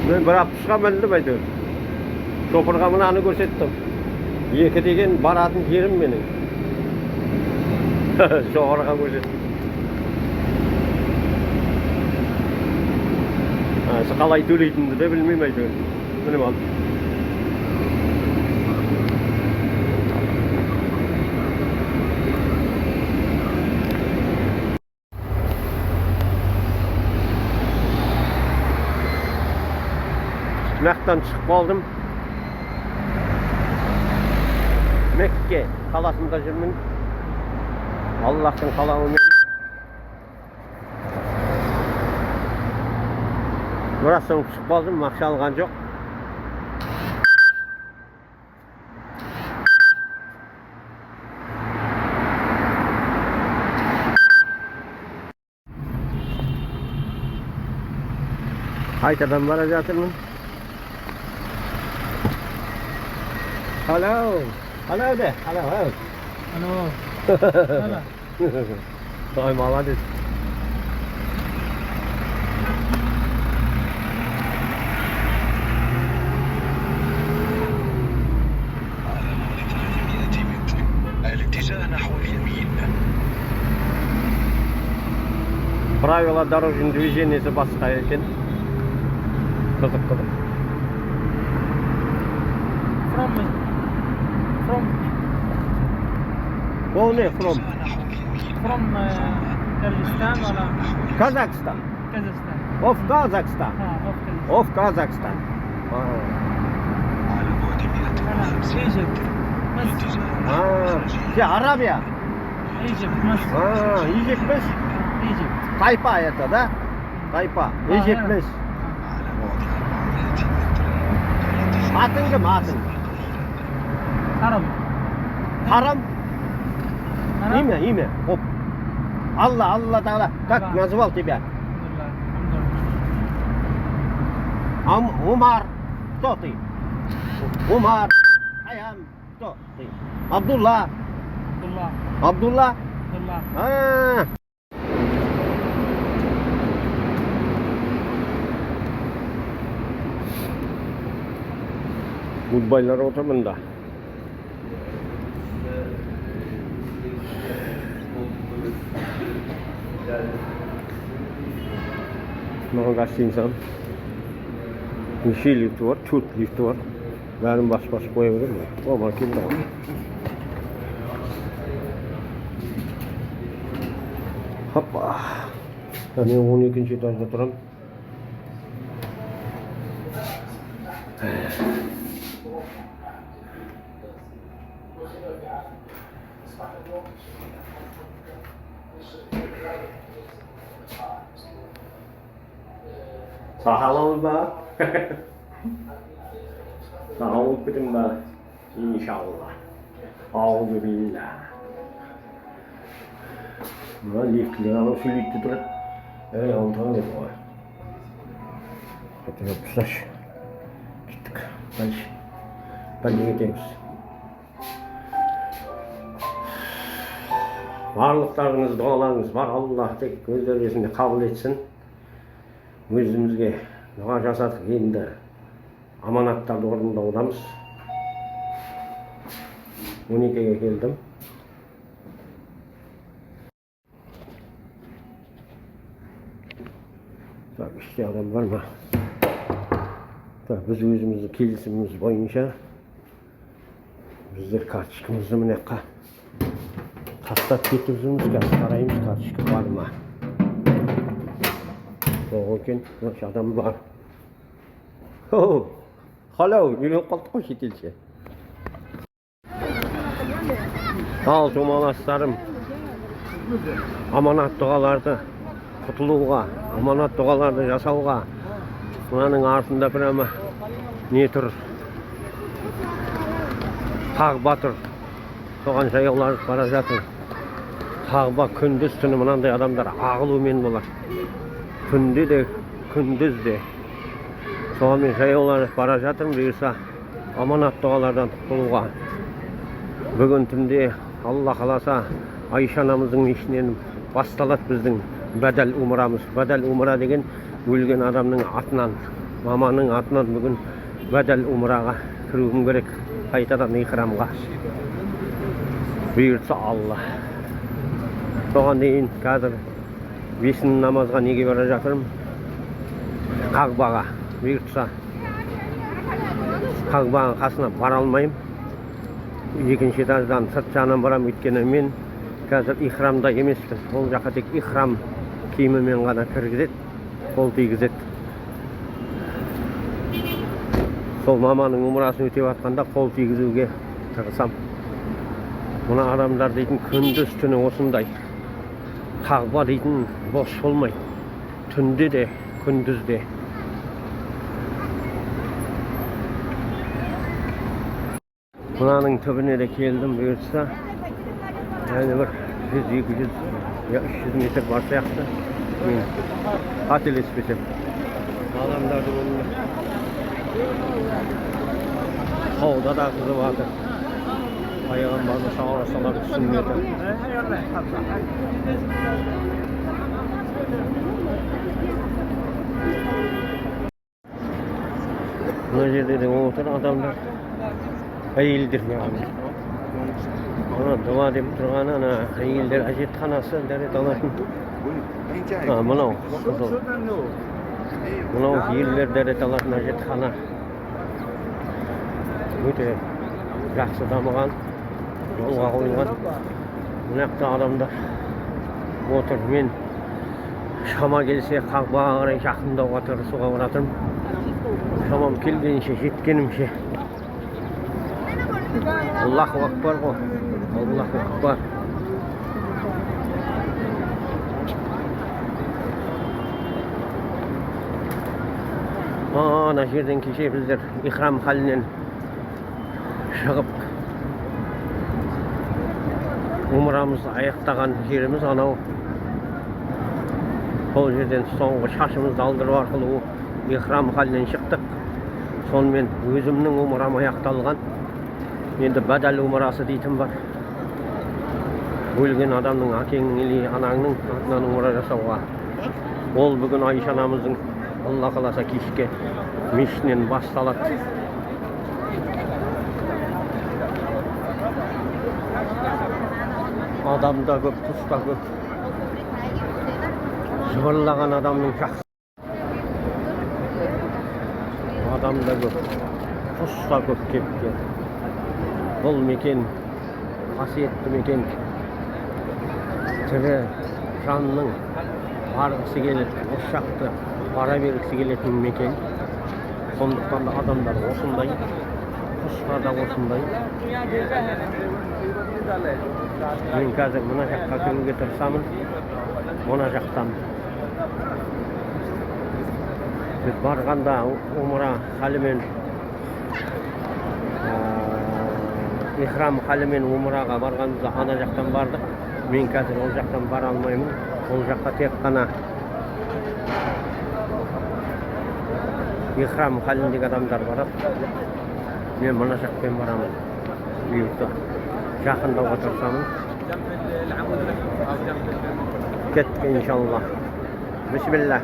мен бір автобусқа міндім әйтеуір. Шопырға мынаны көрсеттім. 2 деген баратын жерім менің. Жоғарыға көрсеттім. Қалай төлейтінді де білмеймін әйтеуір. Мініп алдым. Mekke'den çıkıp aldım. Mekke kalasında жүрмін. Allah'ın kalağымен. Burasını çıkıp aldım, akşa alған жоқ. Haytadan bana жатырмын. Hello. Hello there. Hello. Hello. Ay молодец. الاتجاه نحو اليمين. Правила дорожного движения басқа екен. Қызық. Oh ne? From Kyrgyzstan ولا Kazakhstan. Kazakhstan. Of Kazakhstan. Of Kazakhstan. على بعد 150 Şey Arabia. Egypt, Mısır. Egypt'miş. Egypt. Taypa это, да? Taypa. Egypt'miş. Atın kim atın? Haram. Haram. Имя. Оп. Allah Taala. Как назвал тебя? Умар. Кто ты? Умар. Айам. Кто ты? Абдулла. Абдулла. Futbollar oturmunda. Mаған қашты инсан. Неше лифті бар, 4 лифті бар. Бәрін бас-бас қоя берем. О, бар келді ғой. Hoppa. Мен 12-ші этажда тұрам. Sağ ba. Sağ bitim ba. İnşallah. Ağzı billah. Mà liftler ama şu lifti durup. Evet, altığa ne var? Hadi yapışlar. Gittik. Ben de gidemiz. Varlıklarınız, dualarınız var. Allah tek gözlerinizi kabul etsin. Өзімізге дұға жасадық, енді аманаттарды орындаудамыз. 12-ге келдім. Так, іште адам бар ма? Так, біз өзіміздің келісіміміз бойынша біздер карточкамызды міне тастап кетіп жүрміз, қазір қараймыз карточка бар ма? Жоқ екен, адам бар. Халау, үйреніп қалдық қой шетелше. Ал жомаластарым, аманат дұғаларды құтылуға, аманат дұғаларды жасауға, мынаның артында прямо не тұр? Қағба тұр. Соған жаяулар бара жатыр. Қағба күндіз түні мынандай адамдар ағылумен болар. Күнде де, күндіз де. Соған жаяулар бара жатырмын, бұйырса аманат дұғалардан құтылуға. Бүгін түнде Алла қаласа Айша анамыздың ішінен басталады біздің бәдәл умрамыз. Бәдәл умра деген өлген адамның атынан Mamaның атынан бүгін бәдәл умраға кіруім керек. Қайтадан ихрамға. Бұйыртса Алла. Соған дейін қазір бесін намазға неге бара жатырмын? Қағбаға. Бұйыртса Қағбаның қасына бара алмайым. Екінші этаждан сырт жағынан барам, өйткені мен қазір ихрамда емеспін. Ол жаққа тек ихрам киімімен ғана кіргізеді, қол тигізеді. Сол маманың умрасын өтеп атқанда қол тигізуге тырысам. Мына адамдар дейтін күндіз түні осындай. Қағба дейтін бос болмай. Түнде де, күндіз де. Мынаның түбіне де келдім, бұйыртса. Yani bir 100, 200 ya 300 metre var sayakta. Atelespesem. Adamlar da bunun. Havda da kızı vardı. Ayağın bazı sağa salar sünnete. Bu yerde de otur adamlar. Eğildir yani. Ona dua deyip turğan ana әйелдер әжетханасы дәрет алатын. Мынау қызыл. Мынау ерлер дәрет алатын әжетхана. Өте жақсы дамыған, жолға қойылған. Мына жақта адамдар отыр. Мен шама келсе Қағбаға қарай жақындауға тырысуға баратырмын. Шамам келгенше, жеткенімше. Аллаху акбар ғой. Allahu Akbar. Ana жерден кеше біздер ихрам халінен шығып умрамызды аяқтаған жеріміз анау. Сол жерден соңғы шашымызды алдыру арқылы ихрам халінен шықтық. Сонымен өзімнің умрам аяқталған. Енді бәдәл умрасы дейтін бар. Өлген адамның әкеңнің или анаңның атынан умра жасауға. Ол бүгін Айша анамыздың Алла қаласа кешке мешітінен басталады. Адамда көп, тұста көп. Жыбырлаған адамның жақсы. Адамда көп, тұста көп кепкен. Бұл мекен, қасиетті мекен. Тірі жанның барғысы келеді, осы жақты бара бергісі келетін мекен. Сондықтан да адамдар осындай, құстар да осындай. Мен қазір мына жаққа кіруге тырысамын, мына жақтан. Біз барғанда умра халімен, ихрам халімен умраға барғанымызда ана жақтан бардық. Мен қазір ол жақтан бара алмаймын. Ол жаққа тек қана ихрам халіндегі адамдар барады. Мен мына жақпен барамын. Бұйыртса жақындауға тырысамын. Кеттік иншалла. Бисмилlah.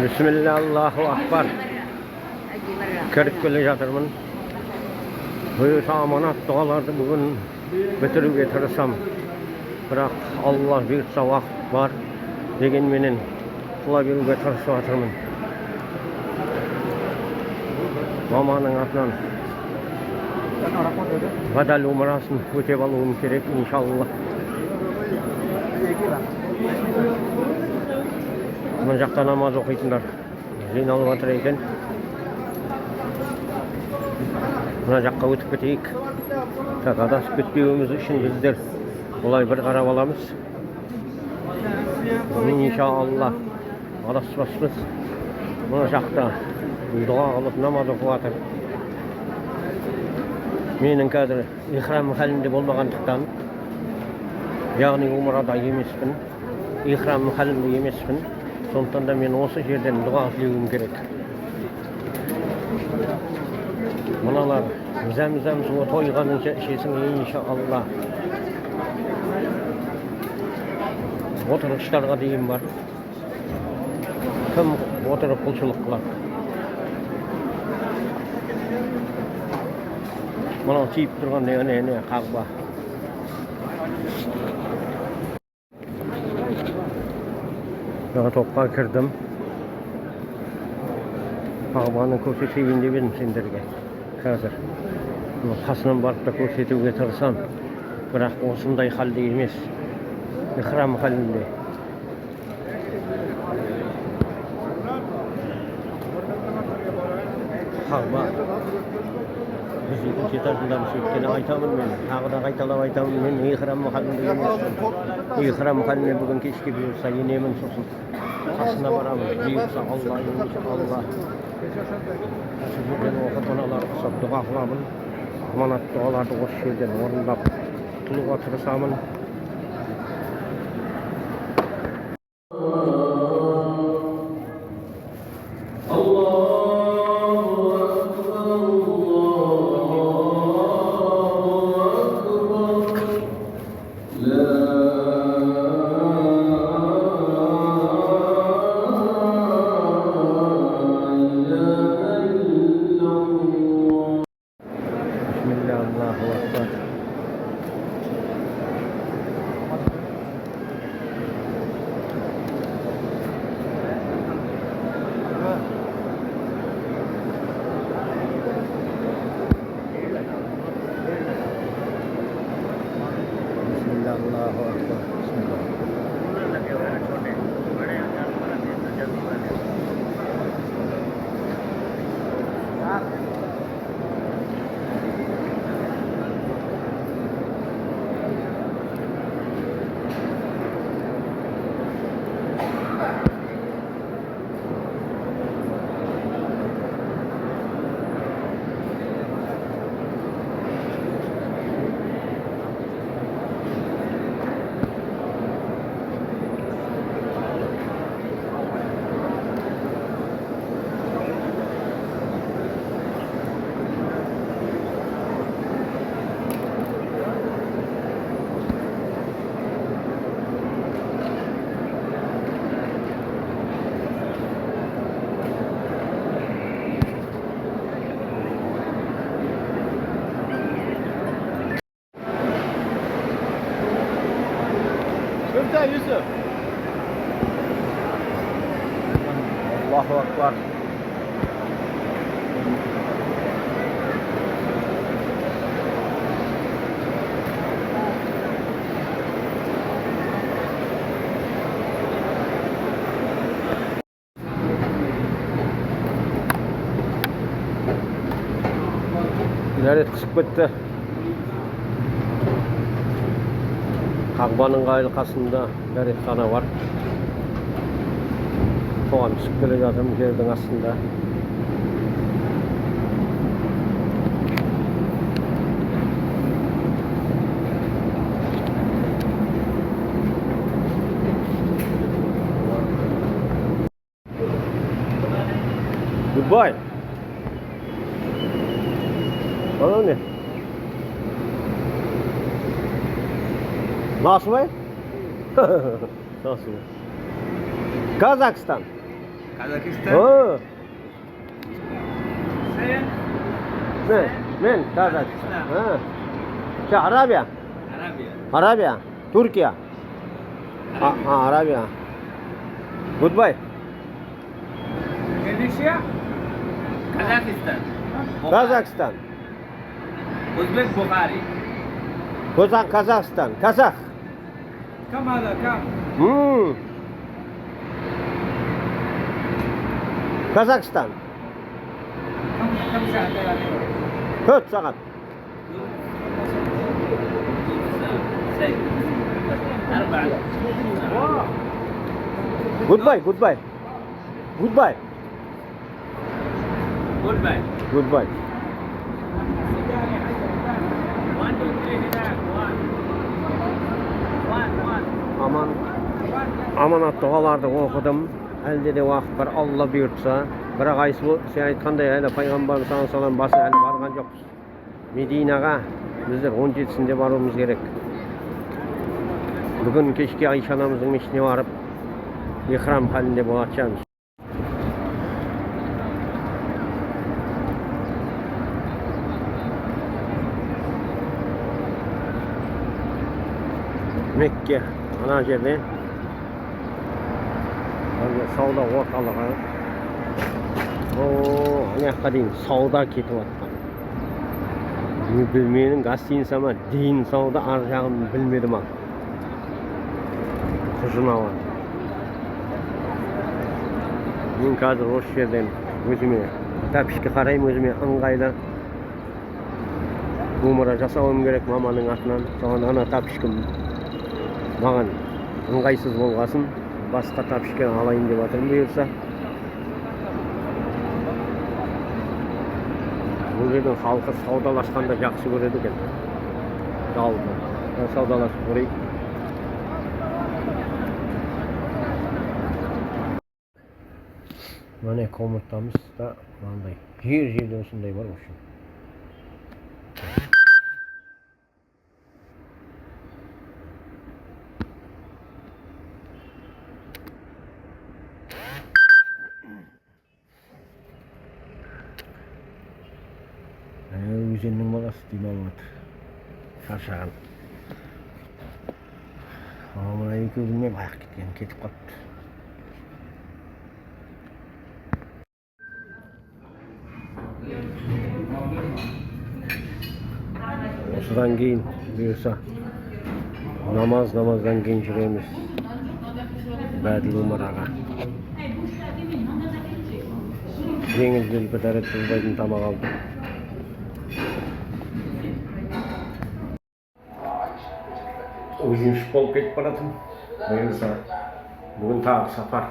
Бисмилlah, Аллаху акбар. Кіріп келе жатырмын. Бұйырса аманат дұғаларды бүгін бітіруге тырысам. Бірақ Алла бұйыртса уақыт бар дегенменен қыла беруге тырысып жатырмын. Маманың атынан бәдәл умрасын өтеп алуым керек иншалла. Мына жақта намаз оқитындар жиналып жатыр екен. Мына жаққа өтіп кетейік. Адасып кетпеуіміз үшін біздер олай бір қарап аламыз. Иншалла адаспаспыз. Мына жақта дұға қылып намаз оқып жатыр. Менің қазір ихрам халінде болмағандықтан, яғни умрада емеспін, ихрам халінде емеспін. Сондықтан да мен осы жерден дұға тілеуім керек. Мыналар зәм-зәм суы тойғанынша ішесің иншалла. Oturuşlarga deyim var. Kim oturup kulçuluk kılar. Mana çiyip durgan ne kagba. Daha topğa kirdim. Kagbanın ko'rsatuvini berdim senderge. Hazır. Qasынан barıp da ko'rsatuvga tirsam, biroq osunday halda emas. İhram halinde. Kagba. Biz ikkinchi tarafdan söykeni aytamın men. Tagı da qaytalab aytamın men ihram halinde emasman. İhram halinde bugün kechki buyursa yenemin so'sin. Qasına baramız. Buyursa Allah inşallah. Sizden okutunalar qısab dua qılamın. Amanat dualardı o yerden orundap tutuluğa tırsamın. Allahu Ekber. Bismillah, Allahu Ekber. Bismillah. Yusuf. Allahu Ekber. İlaret kısık bitti. Kagbanın qayılqasında dərexana var. Soğan çıkıp gele жатырмын жердің астында. Goodbye. Bana ne? Nasıl mı? Nasıl? Kazakistan. Kazakistan. Oo. Sen? Men Kazakistan. Ha. Şey Arabiya. Arabiya. Türkiye. Ha, Arabiya. Goodbye. Indonesia. Kazakistan. Kazakistan. Uzbek Bukhari. Kazakistan. Kazak. Kam hada kam? Kazakistan. Kam saat lagi? 4 saat. Goodbye. Goodbye. One, two, three, one. Amanat dualarda okudum. Elde de vakit var. Allah buyursa. Bırak ayısı bu. Sen aytkanday Peygamberimiz sallallahu aleyhi ve sellem bası bargan jokuz. Medinaga bizler 17'sinde barmamız gerek. Bugün keşke Ayşe anamızın meşine varıp ihram halinde boğatacağız. Mekke ana жерде сауда орталығы. Ана жаққа дейін сауда кетіп жатқан. Менің гостиницама дейін сауда, ар жағын білмедім ал. Құжынауан. Мен қазір осы жерден өзіме тәпішке қараймын, өзіме ыңғайлы умра жасауым керек маманың атынан. Соған ана тәпішкім маған ыңғайсыз болғасын, басқа тәпішке алайын деп жатырмын бұйырса. Бұл жердің халқы саудаласқанда жақсы көреді екен. Жалпы саудаласып көрейік. Міне комнатамыз да мынандай жер-жерде осындай бар осы. Өзеннің баласы демалмады. Шаршаған. Мына екеуі білмеймін, аяқ кеткен, кетіп қалыпты. Осыдан кейін бұйырса намаздан кейін жүреміз Бәділ Умараға. Жеңіл бітәрет бұлдайдың тамақ алды. Өзін болып кетіп баратын. Бұйырса бүгін тағы сапар.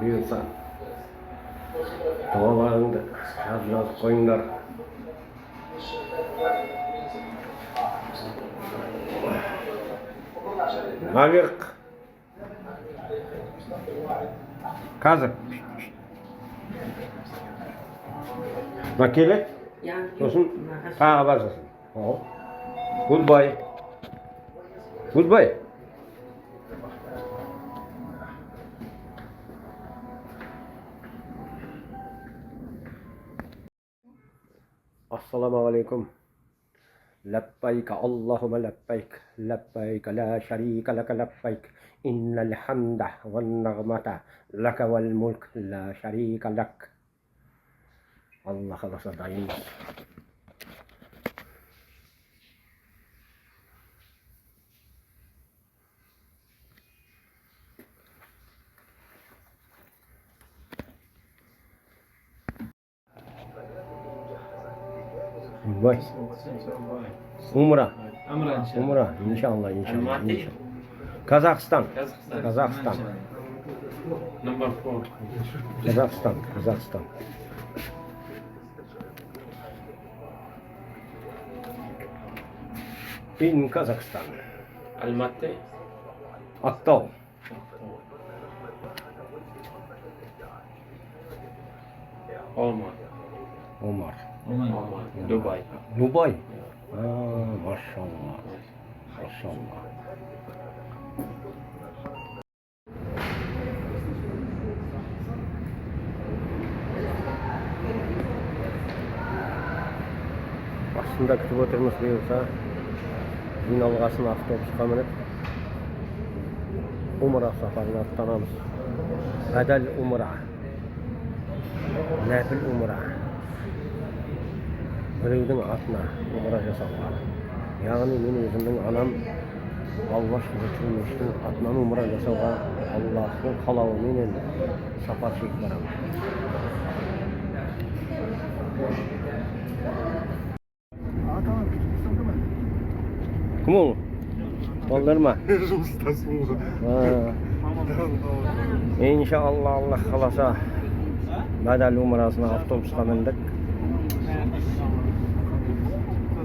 Бұйырса дұғаларыңды жазып қойыңдар. Наверх. Қазір. Мына келеді. Сосын тағы барсасын. Goodbye. Goodbye. Assalamu alaikum. لبيك اللهم لبيك لبيك لا شريك لك لبيك إن الحمد والنعمة لك والملك لا شريك لك. Allah خلاص دايم. Goodbye. Umra. İnşallah. Kazakhstan. Number 4. Kazakhstan. In Kazakhstan. Almaty. Aqtau. Omar. Dubai. Maşallah. Başında kütüp oturmuş бұйырса, жиналғасын автобусқа мініп, Умра сапарына аттанамыз. Бәдәл Умра. Нәпіл Умра. Біреудің атына Умра жасауға. Яғни мен өзімнің анам Аллах Resulü'nün атынан Умра жасауға Аллахтың қалауыменен сапар шегіп барамын. Кім ол? Балдар ма? İnşallah Allah қаласа Бәдәл Умрасына автобусқа міндік.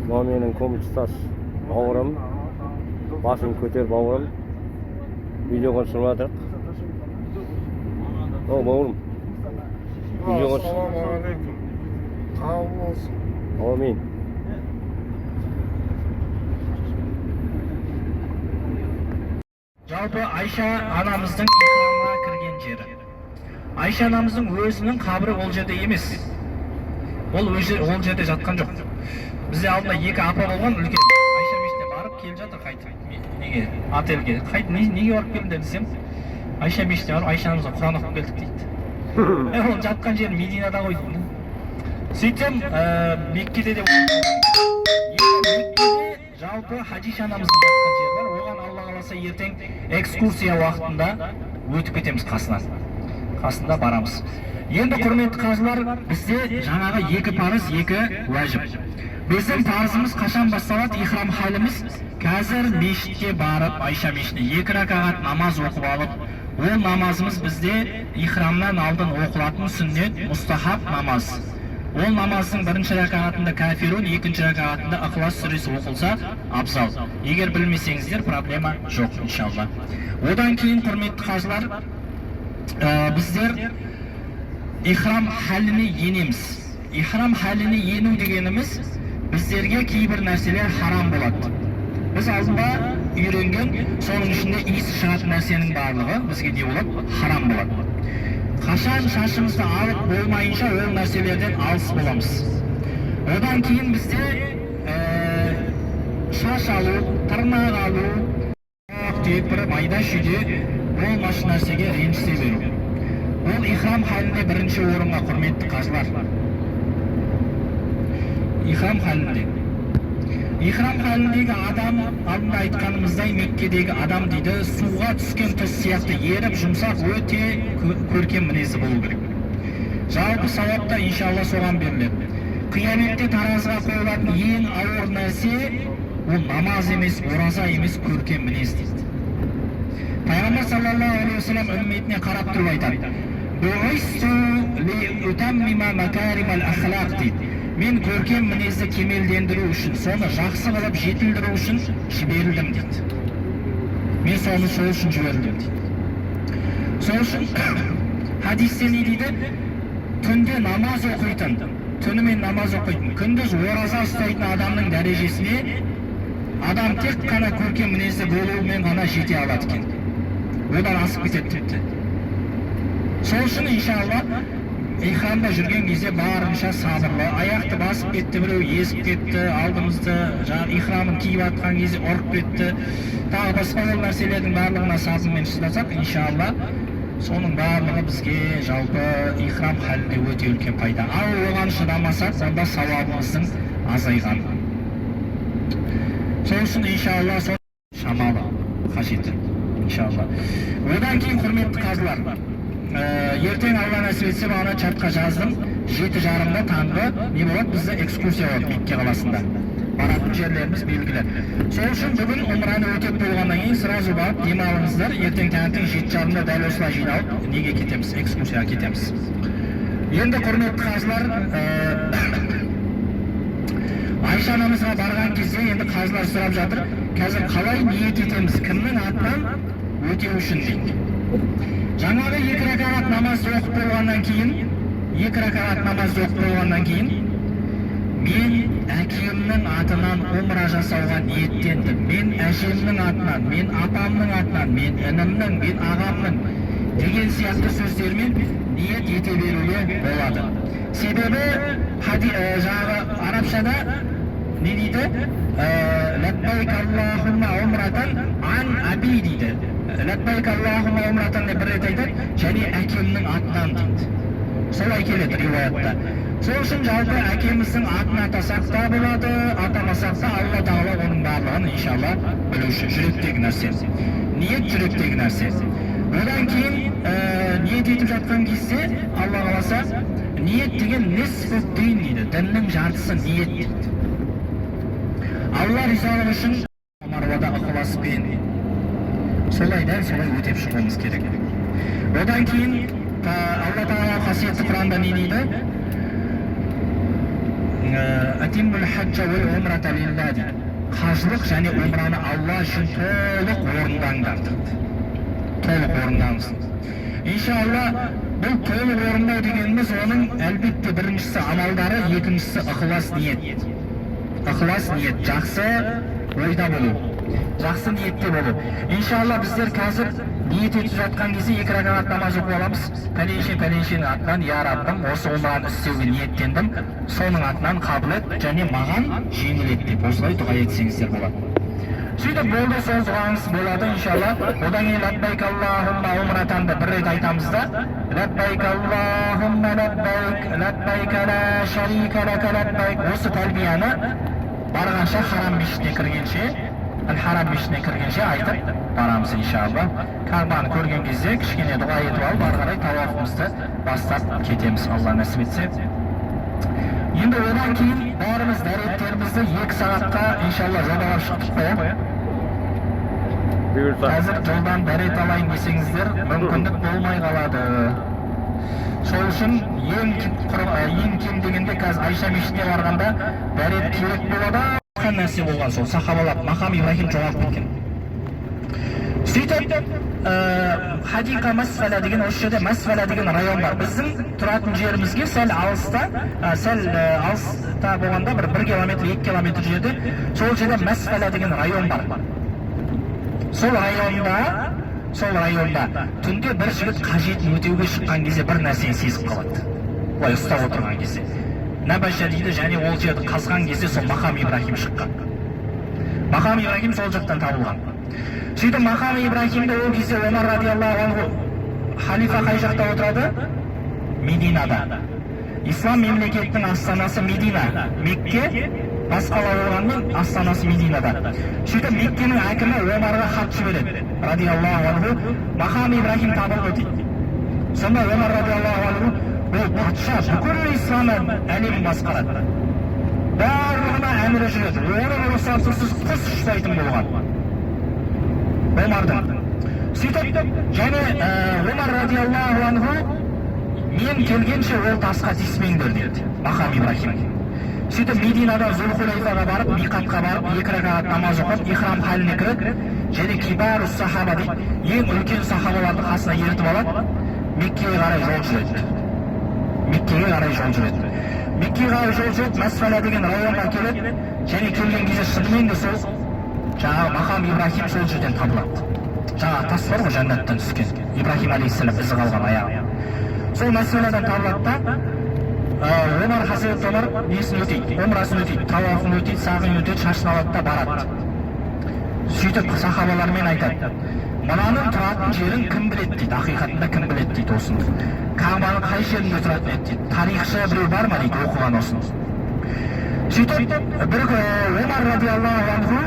Бұл менің комитастас бауырым. Басын көтер бауырым. Видеоға түсіріп жатырық. О, бауырым. Видеоға түсіріп. Ассалаумағалейкум. Қабыл болсын. Амин. Жалпы Айша анамыздың ихрамға кірген жері. Айша анамыздың өзінің қабірі ол жерде емес. Ол жерде жатқан жоқ. Бізде алдында екі апа болған үлкен. Айша мешітіне барып келе жатыр қайтып. Неге? Отельге. Қайтып неге барып келдің десем, Айша мешітіне барып Айша анамызға Құран оқып келдік дейді. Ол жатқан жері Мединада ғой дейді. Сөйтсем, Меккеде де жалпы Хадиша анамыздың жатқан жері бар. Оған Алла қаласа ертең экскурсия уақытында өтіп кетеміз қасында барамыз. Енді құрметті қажылар, бізде жаңағы екі парыз, екі уәжіп. Біздің парызымыз қашан басталады? Ихрам халіміз қазір мешітке барып, Айша мешітіне 2 ракағат намаз оқып алып, ол намазымыз бізде ихрамнан алдын оқылатын сүннет, мұстахаб намаз. Ол намаздың бірінші ракағатында кафирун, екінші ракағатында Ықылас сүресі оқылса абзал. Егер білмесеңіздер, проблема жоқ, иншалла. Одан кейін құрметті қажылар, біздер ихрам халіне енеміз. Ихрам халіне ену дегеніміз біздерге кейбір нәрселер харам болады. Біз алдында үйренген, соның ішінде иісі шығатын нәрсенің барлығы бізге не болады? Харам болады. Қашан шашымызды алып болмайынша ол нәрселерден алыс боламыз. Одан кейін бізде шаш алу, тырнақ алу, тек бір майда шүйде болмашы нәрсеге ренжісе беру. Ол ихрам халінде бірінші орынға, құрметті қажылар. Ихрам халіндегі адам, алдында айтқанымыздай Меккедегі адам дейді, суға түскен тұз сияқты еріп жұмсақ өте көркем мінезі болу керек. Жалпы сауапта иншалла соған беріледі. Қияметте таразыға қойылатын ең ауыр нәрсе ол намаз емес, ораза емес, көркем мінез дейді. Пайғамбар саллаллаху алейхи ва саллям үмметіне қарап тұрып айтады: "Буғисту ли утаммима макаримал ахлақ" дейді. Мен көркем мінезді кемелдендіру үшін, соны жақсы қылып жетілдіру үшін жіберілдім дейді. Мен сол үшін жіберілдім дейді. Сол үшін хадисте не дейді? Түнде намаз оқитын, түнімен намаз оқитын, күндіз ораза ұстайтын адамның дәрежесіне адам тек қана көркем мінезді болуымен ғана жете алады екен. Одан асып кетеді тіпті. Сол үшін иншалла ихрамда жүрген кезде барынша сабырлы, аяқты басып кетті, біреу езіп кетті, алдымызды жаңағы ихрамын киіп атқан кезде ұрып кетті, тағы басқа ол нәрселердің барлығына сабырмен шыдасақ, иншалла соның барлығы бізге жалпы ихрам халінде өте үлкен пайда. Ал оған шыдамасақ, онда сауабымыздың азайған. Сол үшін иншалла шамалы қажеті, иншалла. Одан кейін құрметті қажылар, ертең Алла нәсіп етсе бағана чатқа жаздым, 7:30-да таңғы не болады? Бізде экскурсия болады Мекке қаласында. Баратын жерлеріміз белгілі. Сол үшін бүгін умраны өтеп болғаннан кейін сразу барып демалыңыздар. Ертең таңертең 7:30-да дәл осылай жиналып неге кетеміз? Экскурсияға кетеміз. Енді құрметті қажылар, Айша анамызға барған кезде енді қажылар сұрап жатыр, қазір қалай ниет етеміз? Кімнің атынан өтеу үшін дейді. Жаңағы 2 ракағат намазды оқып болғаннан кейін, мен әкемнің атынан умра жасауға ниеттендім. Мен әжемнің атынан, мен апамның атынан, мен інімнің, мен ағамның деген сияқты сөздермен ниет ете беруге болады. Себебі жаңағы арабшада не дейді? Ләббайк Аллахумма умратан ан аби дейді. Ләббайк Аллахумма умратан деп бір рет айтады, және әкемнің атынан дейді. Солай келеді риуаятта. Сол үшін жалпы әкеміздің атын атасақ та болады, атамасақ та Алла тағала оның барлығын иншалла білуші. Жүректегі нәрсе. Ниет жүректегі нәрсе. Одан кейін ниет етіп жатқан кезде Алла қаласа, ниет деген нисфу дин дейді. Діннің жартысы ниет дейді. Алла ризалығы үшін марвада ықыласпен солай өтеп шығуымыз керек. Одан кейін Алла тағала қасиетті Құранда не дейді? Атиммул хаджа уал умрата лилла дейді. Қажылық және умраны Алла үшін толық орындаңдар дейді. Толық орындаңыз. Иншалла бұл толық орындау дегеніміз оның әлбетте біріншісі амалдары, екіншісі ықылас ниет. Ықылас ниет, жақсы ойда болу. жақсы ниетте болу. Иншалла біздер қазір ниет етіп жатқан кезде 2 ракағат намаз оқып аламыз. Пәленшенің атынан, я Раббым, осы умраны істеуге ниеттендім, соның атынан қабыл ет және маған жеңіл ет деп осылай дұға етсеңіздер болады. Сөйтіп болды, сол дұғаңыз болады иншалла. Одан кейін лаббайк Аллахумма умратанды бір рет айтамыз да. Лаббайк Аллахумма лаббайк, лаббайк ла шарика лака лаббайк. Осы тәлбияны барғанша харам мешітіне кіргенше, харам мешітіне кіргенше айтып барамыз иншалла. Кағбаны көрген кезде кішкене дұға етіп алып, ары қарай тауафымызды бастап кетеміз, Алла нәсіп етсе. Енді одан кейін бәріміз дәреттерімізді 2 сағатқа иншалла жобалап шықтық қоя. Қазір жолдан дәрет алайын десеңіздер, мүмкіндік болмай қалады. Сол үшін ең кем дегенде қазір Айша мешітіне барғанда дәрет керек болады. Қан нәрсе болған сол сахабалар Мақам Ибрахим жоғалып кеткен. Сөйтіп Хадиқа Масфала деген, осы жерде Масфала деген район бар. Біздің тұратын жерімізге сәл алыста болғанда бір 1 километр, 2 километр жерде сол жерде Масфала деген район бар. Сол районда түнде бір жігіт қажетін өтеуге шыққан кезде бір нәрсені сезіп қалады. Олай ұстап отырған кезде. Набаша дейді, және ол жерді қазған кезде сол Мақам Ибрахим шыққан. Мақам Ибрахим сол жақтан табылған. Сөйтіп Мақам Ибрахимді ол кезде Омар радиаллаху анху халифа қай жақта отырады? Мединада. Ислам мемлекетінің астанасы Медина. Мекке басқала болғанмен астанасы Мединада. Сөйтіп Меккенің әкімі Омарға хат жібереді. Радиаллаху анху Мақам Ибрахим табылды дейді. Сонда Омар радиаллаху анху ол патша бүкіл ислам әлемін басқарады. Барлығына әмірі жүреді. Оның рұқсатынсыз құс ұстайтын болған. Омардың. Сөйтіп, және Омар радиаллаху анху мен келгенше ол тасқа тиіспеңдер деді Мақам Ибрахим. Сөйтіп Мединадан Зулхулайфаға барып, миқатқа барып, 2 ракағат намаз оқып, ихрам халіне кіріп, және кибару сахаба дейді, ең үлкен сахабаларды қасына ертіп алады, Меккеге қарай жол жүреді. Меккеге қарай жол жүреді, Масфала деген районға келеді, және келген кезде шынымен де сол жаңағы Мақам Ибрахим сол жерден табылады. Жаңағы тас бар ғой жәннаттан түскен, Ибрахим алейхиссалам ізі қалған аяғы. Сол Масфаладан табылады да, Омар Хазірет Омар несін өтейді, умрасын өтейді, тауафын өтейді, сағын өтейді, шашын алады да барады. Сөйтіп сахабалармен айтады, мынаның тұратын жерін кім біледі дейді, ақиқатында кім біледі дейді осыны. Кағбаның қай жерінде тұратын еді дейді, тарихшы біреу бар ма дейді оқыған осыны. Сөйтіп бір Омар радиаллаху анху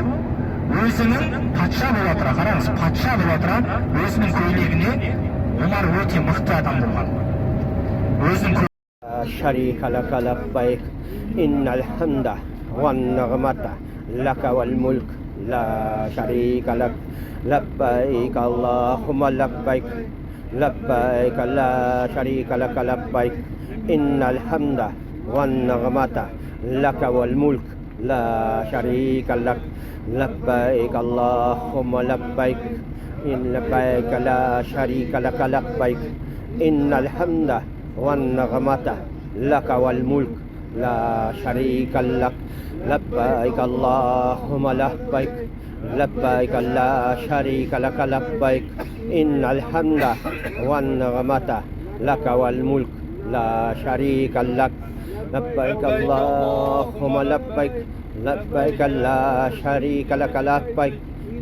өзінің патша бола тұра, қараңыз, патша бола тұра өзінің көйлегіне Омар өте мықты адам болған. Өзінің شريك لك لبيك إن الحمد والنعمة لك والملك لا شريك لك لبيك اللهم لبيك لبيك لا شريك لك لبيك إن الحمد والنعمة لك والملك لا شريك لك لبيك اللهم لبيك إن لبيك لا شريك لك لبيك إن الحمد والنعمة لك والملك لا شريك لك لبيك اللهم لبيك لبيك لا شريك لك لبيك إن الحمد والنعمة لك والملك لا شريك لك لبيك اللهم لبيك لبيك لا شريك لك لبيك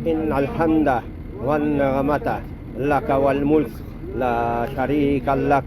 إن الحمد والنعمة لك والملك لا شريك لك